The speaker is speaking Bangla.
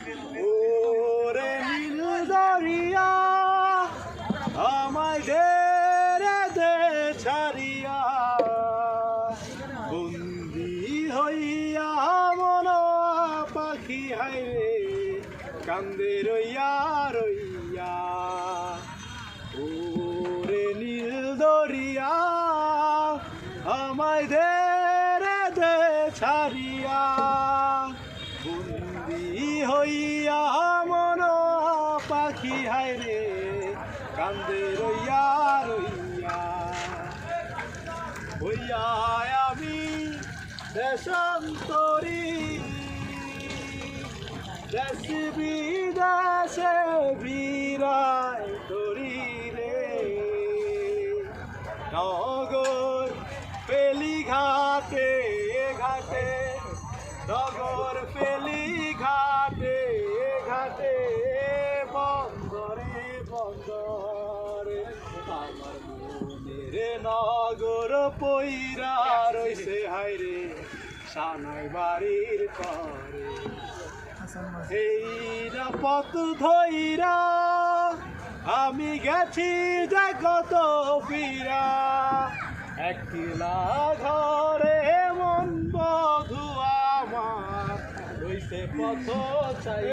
ওরে নীল দরিয়া আমায় ঢেরে দে ছাড়িয়া, বন্দি হইয়া মন পাখি হাইরে কান্দে রইয়া রইয়া। ওরে নীল দরিয়া আমায় ঢেরে দে ছাড়িয়া, বন্দি হইয়া মন পাখি হাইরে কান্দে রইয়া রইয়া। হইয়া আমি দেশান্তরী, দেশ বিদেশে বিরাই তরি রে, নগর পেলি ঘাটে ঘাটে, নগর পেলি ঘাটে ঘাটে, বন্দরে বন্দরে আমার মনের নগর পইরা রইছে হাইরে সানাই বাড়ির পরে। এইরা পথ ধইরা আমি গেছি যে কত পীরা, একলা ঘরে মন বধু আমার রইছে পথ চাই।